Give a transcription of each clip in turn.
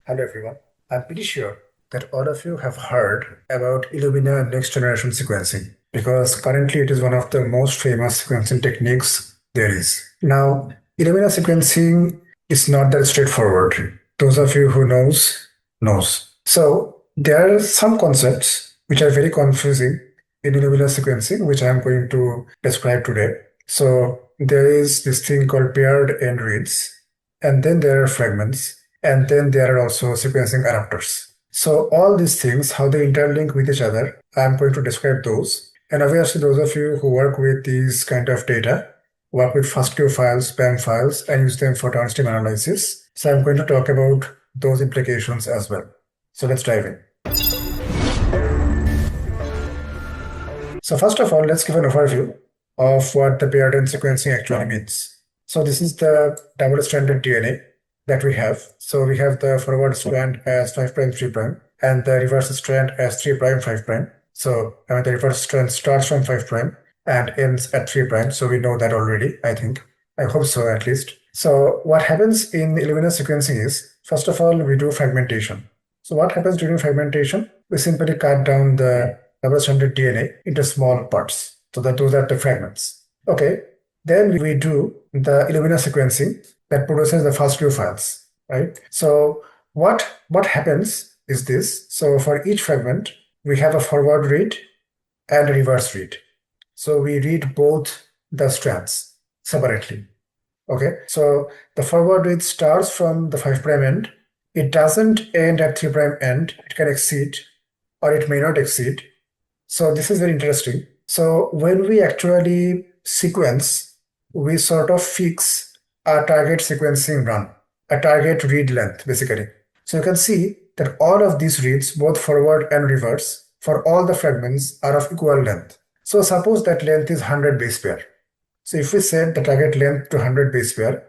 Hello everyone. I'm pretty sure that all of you have heard about Illumina next generation sequencing because currently it is one of the most famous sequencing techniques there is. Now, Illumina sequencing is not that straightforward. Those of you who knows. So there are some concepts which are very confusing in Illumina sequencing, which I'm going to describe today. So there is this thing called paired end reads, and then there are fragments, and then there are also sequencing adapters. So all these things, how they interlink with each other, I'm going to describe those. And obviously, those of you who work with these kind of data, work with FASTQ files, PAM files, and use them for downstream analysis. So I'm going to talk about those implications as well. So let's dive in. So first of all, let's give an overview of what the paired end sequencing actually means. So this is the double-stranded DNA that we have. So we have the forward strand as 5' 3', and the reverse strand as 3' 5'. So the reverse strand starts from 5' and ends at 3'. So we know that already, I think. I hope so, at least. So what happens in Illumina sequencing is, first of all, we do fragmentation. So what happens during fragmentation? We simply cut down the double-stranded DNA into small parts. So that those are the fragments. Okay. Then we do the Illumina sequencing that produces the FASTQ files, right? So what happens is this. So for each fragment, we have a forward read and a reverse read. So we read both the strands separately. Okay. So the forward read starts from the 5' end. It doesn't end at 3' end. It can exceed or it may not exceed. So this is very interesting. So when we actually sequence, we sort of fix a target sequencing run, a target read length, basically. So you can see that all of these reads, both forward and reverse, for all the fragments are of equal length. So suppose that length is 100 base pair. So if we set the target length to 100 base pair,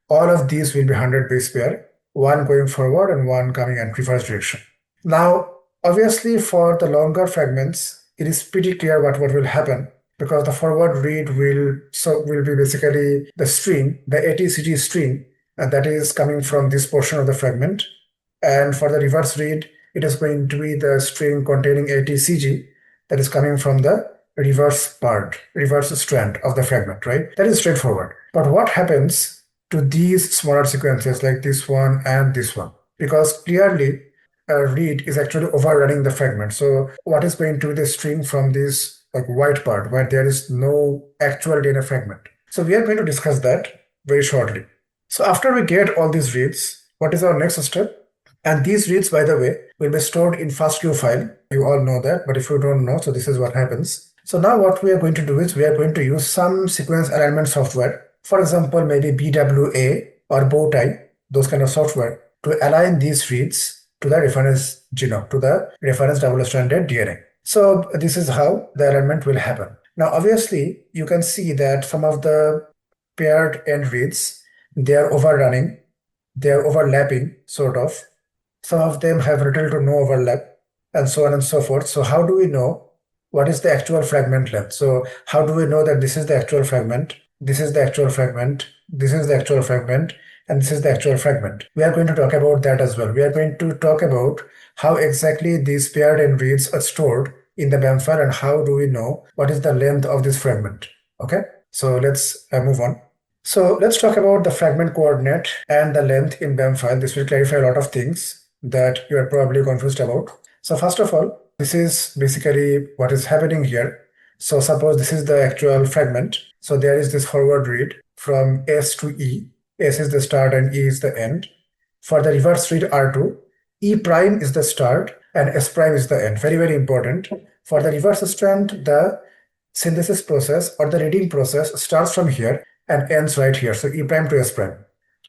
all of these will be 100 base pair, one going forward and one coming in reverse direction. Now, obviously, for the longer fragments, it is pretty clear what will happen because the forward read will be basically the string, the ATCG string, and that is coming from this portion of the fragment. And for the reverse read, it is going to be the string containing ATCG that is coming from the reverse strand of the fragment, right? That is straightforward. But what happens to these smaller sequences like this one and this one? Because clearly a read is actually overrunning the fragment. So what is going to be the string from this like white part where there is no actual data fragment? So we are going to discuss that very shortly. So after we get all these reads, what is our next step? And these reads, by the way, will be stored in FASTQ file. You all know that, but if you don't know, so this is what happens. So now what we are going to do is we are going to use some sequence alignment software. For example, maybe BWA or Bowtie, those kind of software, to align these reads to the reference genome, to the reference double-stranded DNA. So this is how the alignment will happen. Now, obviously, you can see that some of the paired end reads, they are overrunning, they are overlapping, sort of. Some of them have little to no overlap, and so on and so forth. So how do we know what is the actual fragment length? So how do we know that this is the actual fragment, this is the actual fragment, this is the actual fragment, and this is the actual fragment? We are going to talk about that as well. We are going to talk about how exactly these paired end reads are stored in the BAM file and how do we know what is the length of this fragment. Okay, so let's move on. So let's talk about the fragment coordinate and the length in BAM file. This will clarify a lot of things that you are probably confused about. So first of all, this is basically what is happening here. So suppose this is the actual fragment. So there is this forward read from S to E. S is the start and E is the end. For the reverse read R2, E prime is the start and S prime is the end. Very, very important. For the reverse strand, the synthesis process or the reading process starts from here and ends right here. So E prime to S prime.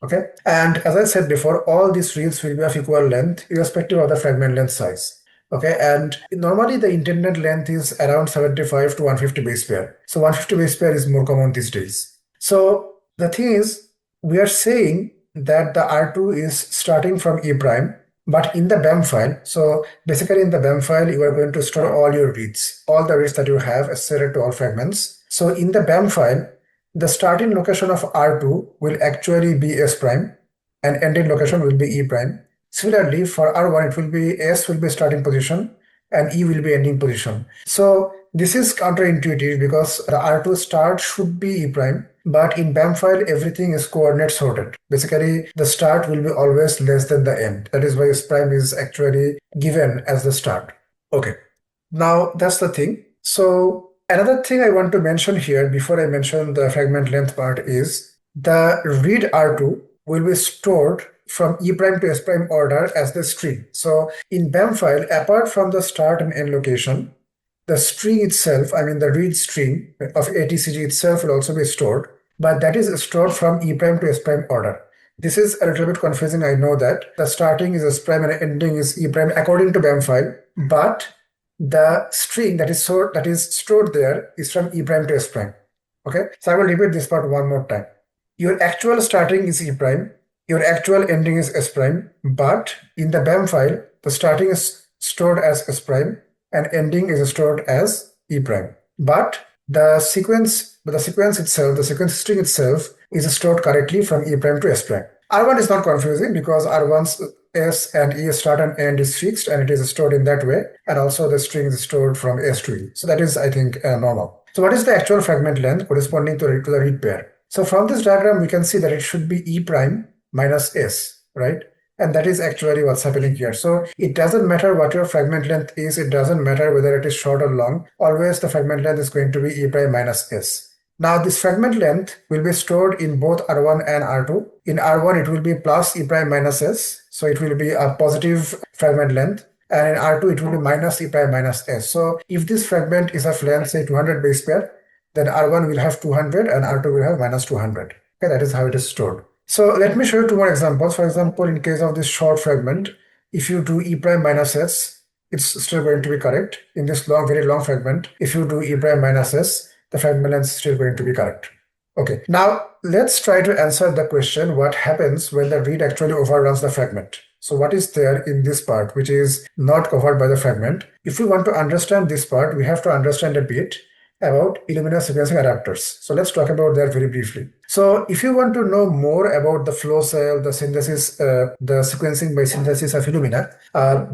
Okay. And as I said before, all these reads will be of equal length, irrespective of the fragment length size. Okay. And normally the intended length is around 75 to 150 base pair. So 150 base pair is more common these days. So the thing is, we are saying that the R2 is starting from E prime, but in the BAM file, so basically in the BAM file, you are going to store all your reads, all the reads that you have associated to all fragments. So in the BAM file, the starting location of R2 will actually be S prime and ending location will be E prime. Similarly, for R1, it will be S will be starting position and E will be ending position. So this is counterintuitive because the R2 start should be E prime, but in BAM file, everything is coordinate sorted. Basically, the start will be always less than the end. That is why S prime is actually given as the start. Okay, now that's the thing. So another thing I want to mention here before I mention the fragment length part is the read R2 will be stored from E prime to S prime order as the string. So in BAM file, apart from the start and end location, the string itself, I mean the read string of ATCG itself will also be stored, but that is stored from E prime to S prime order. This is a little bit confusing, I know that. The starting is S prime and ending is E prime according to BAM file, but the string that is stored there is from E prime to S prime. Okay, so I will repeat this part one more time. Your actual starting is E prime, your actual ending is S prime, but in the BAM file, the starting is stored as S prime and ending is stored as E prime. But the sequence itself, the sequence string itself is stored correctly from E prime to S prime. R1 is not confusing because R1's S and E start and end is fixed and it is stored in that way. And also the string is stored from S to E. So that is, I think, normal. So what is the actual fragment length corresponding to the read pair? So from this diagram, we can see that it should be E prime minus S, right? And that is actually what's happening here. So it doesn't matter what your fragment length is. It doesn't matter whether it is short or long. Always the fragment length is going to be E prime minus S. Now this fragment length will be stored in both R1 and R2. In R1, it will be plus E prime minus S. So it will be a positive fragment length. And in R2, it will be minus E prime minus S. So if this fragment is of length, say 200 base pair, then R1 will have 200 and R2 will have minus 200. Okay, that is how it is stored. So let me show you two more examples. For example, in case of this short fragment, if you do E prime minus S, it's still going to be correct. In this long, very long fragment, if you do E prime minus S, the fragment length is still going to be correct. Okay, now let's try to answer the question, what happens when the read actually overruns the fragment? So what is there in this part which is not covered by the fragment? If we want to understand this part, we have to understand a bit about Illumina sequencing adapters. So let's talk about that very briefly. So if you want to know more about the flow cell, the synthesis, the sequencing by synthesis of Illumina,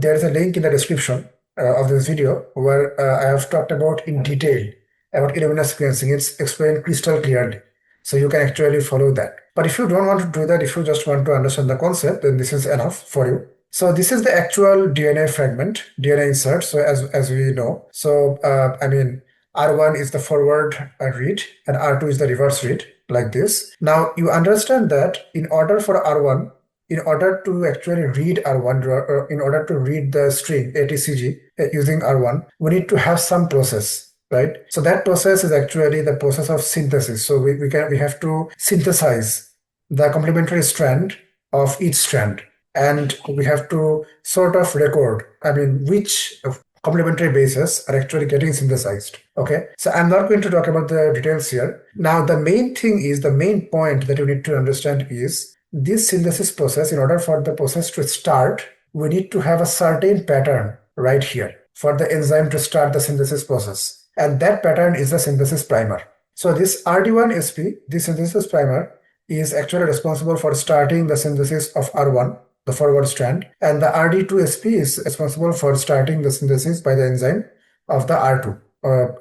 there is a link in the description of this video where I have talked about in detail about Illumina sequencing. It's explained crystal clearly. So you can actually follow that. But if you don't want to do that, if you just want to understand the concept, then this is enough for you. So this is the actual DNA fragment, DNA insert. So as we know, so I mean, R1 is the forward read and R2 is the reverse read, like this. Now you understand that in order for R1, in order to actually read R1, or in order to read the string ATCG using R1, we need to have some process. Right, so that process is actually the process of synthesis. So we have to synthesize the complementary strand of each strand, and we have to sort of record, I mean, which complementary bases are actually getting synthesized. Okay, so I'm not going to talk about the details here. Now, the main thing is, the main point that you need to understand is this synthesis process. In order for the process to start, we need to have a certain pattern right here for the enzyme to start the synthesis process. And that pattern is the synthesis primer. So this RD1SP, this synthesis primer, is actually responsible for starting the synthesis of R1, the forward strand, and the RD2SP is responsible for starting the synthesis by the enzyme of the R2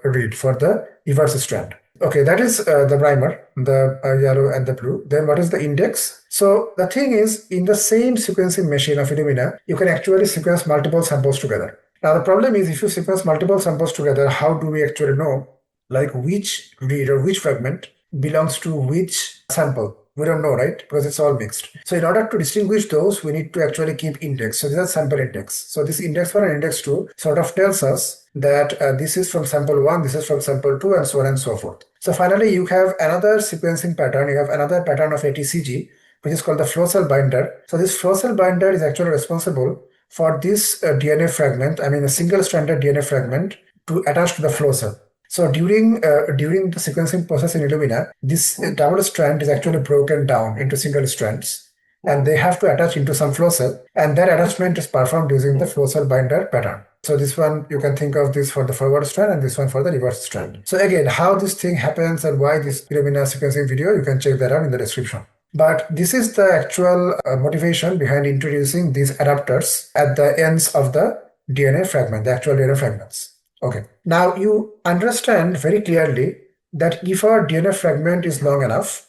read for the reverse strand. Okay, that is the primer, the yellow and the blue. Then what is the index? So the thing is, in the same sequencing machine of Illumina, you can actually sequence multiple samples together. Now the problem is, if you sequence multiple samples together, how do we actually know like which read or which fragment belongs to which sample? We don't know, right? Because it's all mixed. So in order to distinguish those, we need to actually keep index. So this is sample index. So this index 1 and index 2 sort of tells us that this is from sample 1, this is from sample 2, and so on and so forth. So finally, you have another sequencing pattern. You have another pattern of ATCG, which is called the flow cell binder. So this flow cell binder is actually responsible for this DNA fragment, I mean a single-stranded DNA fragment, to attach to the flow cell. So during the sequencing process in Illumina, this double strand is actually broken down into single strands, and they have to attach into some flow cell, and that attachment is performed using the flow cell binder pattern. So this one, you can think of this for the forward strand and this one for the reverse strand. So again, how this thing happens and why this Illumina sequencing video, you can check that out in the description. But this is the actual motivation behind introducing these adapters at the ends of the DNA fragment, the actual DNA fragments. Okay. Now you understand very clearly that if our DNA fragment is long enough,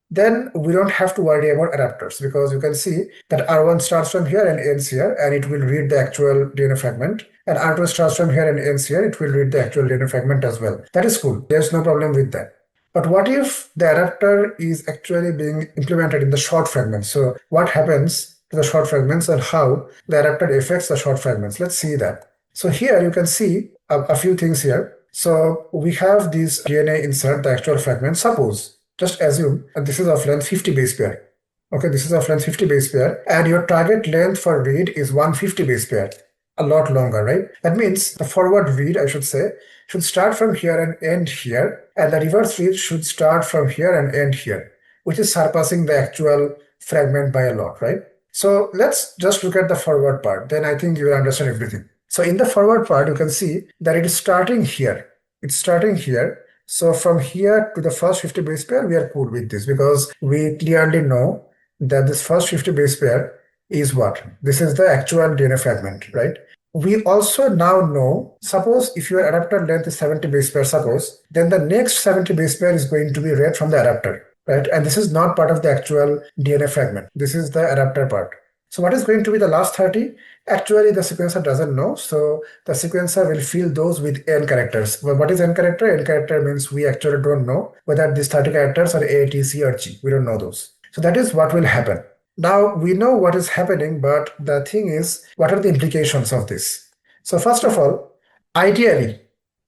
then we don't have to worry about adapters, because you can see that R1 starts from here and ends here, and it will read the actual DNA fragment. And R2 starts from here and ends here, it will read the actual DNA fragment as well. That is cool. There's no problem with that. But what if the adapter is actually being implemented in the short fragments? So what happens to the short fragments and how the adapter affects the short fragments? Let's see that. So here you can see a few things here. So we have this DNA insert, the actual fragment. Suppose, just assume that this is of length 50 base pair. Okay, this is of length 50 base pair, and your target length for read is 150 base pair. A lot longer, right? That means the forward read, I should say, should start from here and end here, and the reverse read should start from here and end here, which is surpassing the actual fragment by a lot, right? So let's just look at the forward part, then I think you will understand everything. So in the forward part, you can see that it is starting here. It's starting here. So from here to the first 50 base pair, we are cool with this, because we clearly know that this first 50 base pair is what? This is the actual DNA fragment, right? We also now know, suppose if your adapter length is 70 base pair, suppose, then the next 70 base pair is going to be read from the adapter, right? And this is not part of the actual DNA fragment. This is the adapter part. So what is going to be the last 30? Actually, the sequencer doesn't know. So the sequencer will fill those with n characters. Well, what is n character? N character means we actually don't know whether these 30 characters are A, T, C, or G. We don't know those. So that is what will happen. Now we know what is happening, but the thing is, what are the implications of this? So first of all, ideally,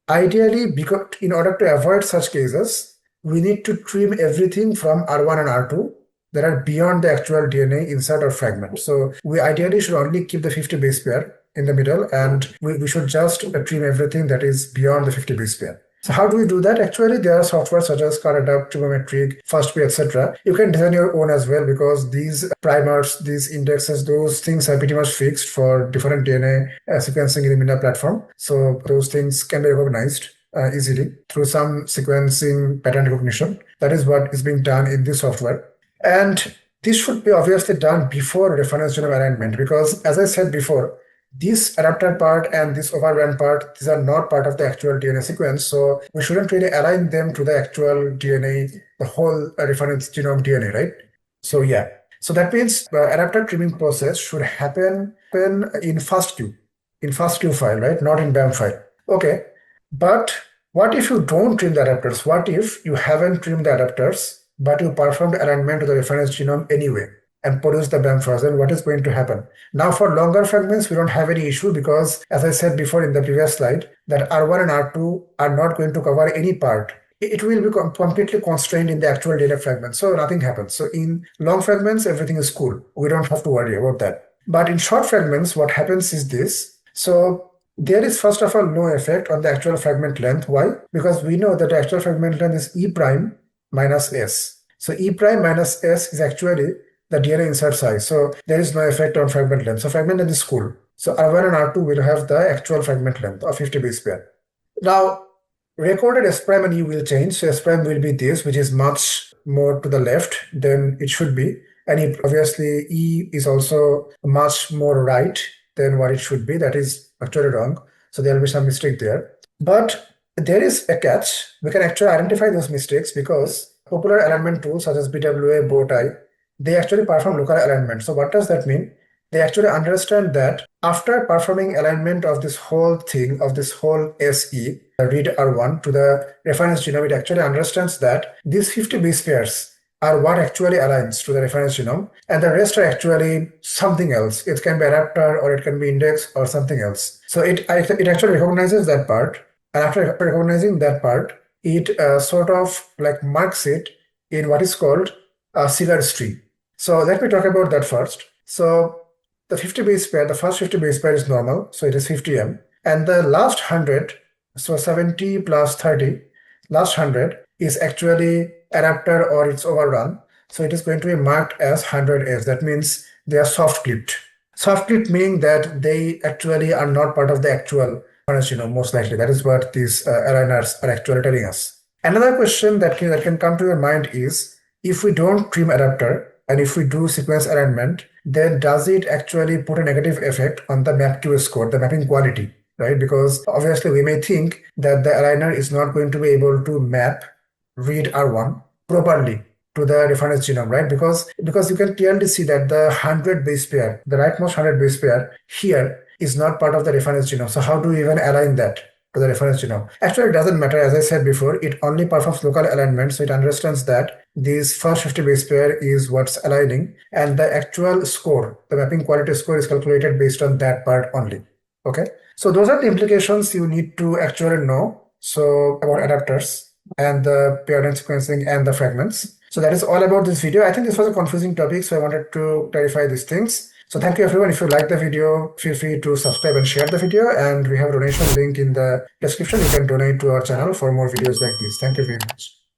because in order to avoid such cases, we need to trim everything from R1 and R2 that are beyond the actual DNA insert or fragment. So we ideally should only keep the 50 base pair in the middle, and we should just trim everything that is beyond the 50 base pair. So how do we do that? Actually, there are software such as ColorAdapt, Trigonometric, FastQ, etc. You can design your own as well, because these primers, these indexes, those things are pretty much fixed for different DNA sequencing Illumina platform. So those things can be recognized easily through some sequencing pattern recognition. That is what is being done in this software. And this should be obviously done before reference genome alignment, because as I said before, this adapter part and this overrun part, these are not part of the actual DNA sequence. So we shouldn't really align them to the actual DNA, the whole reference genome DNA, right? So yeah. So that means the adapter trimming process should happen in FASTQ file, right? Not in BAM file. Okay. But what if you don't trim the adapters? What if you haven't trimmed the adapters, but you performed alignment to the reference genome anyway and produce the BAM version? What is going to happen? Now for longer fragments, we don't have any issue, because as I said before in the previous slide, that R1 and R2 are not going to cover any part. It will be completely constrained in the actual data fragment. So nothing happens. So in long fragments, everything is cool. We don't have to worry about that. But in short fragments, what happens is this. So there is first of all no effect on the actual fragment length. Why? Because we know that the actual fragment length is E prime minus S. So E prime minus S is actually the DNA insert size. So there is no effect on fragment length. So fragment length is cool. So R1 and R2 will have the actual fragment length of 50 base pair. Now, recorded S prime and E will change. So S prime will be this, which is much more to the left than it should be. And obviously E is also much more right than what it should be. That is actually wrong. So there will be some mistake there. But there is a catch. We can actually identify those mistakes because popular alignment tools such as BWA, Bowtie, they actually perform local alignment. So what does that mean? They actually understand that after performing alignment of this whole thing, of this whole SE, read R1 to the reference genome, it actually understands that these 50 base pairs are what actually aligns to the reference genome, and the rest are actually something else. It can be adapter, or it can be index, or something else. So it actually recognizes that part, and after recognizing that part, it sort of like marks it in what is called a Sealer tree. So let me talk about that first. So the 50 base pair, the first 50 base pair is normal, so it is 50M. And the last 100, so 70 plus 30, last 100 is actually adapter or it's overrun. So it is going to be marked as 100S. That means they are soft clipped. Soft clipped meaning that they actually are not part of the actual reference genome, most likely. That is what these aligners are actually telling us. Another question that can come to your mind is, if we don't trim adapter and if we do sequence alignment, then does it actually put a negative effect on the MapQ score, the mapping quality, right? Because obviously we may think that the aligner is not going to be able to map read R1 properly to the reference genome, right? Because you can clearly see that the 100 base pair, the rightmost 100 base pair here is not part of the reference genome. So how do we even align that to the reference genome? Actually, it doesn't matter. As I said before, it only performs local alignment. So it understands that this first 50 base pair is what's aligning, and the actual score, the mapping quality score, is calculated based on that part only. Okay. So those are the implications you need to actually know. So about adapters and the paired sequencing and the fragments. So that is all about this video. I think this was a confusing topic, so I wanted to clarify these things. So thank you everyone. If you like the video, feel free to subscribe and share the video. And we have a donation link in the description. You can donate to our channel for more videos like this. Thank you very much.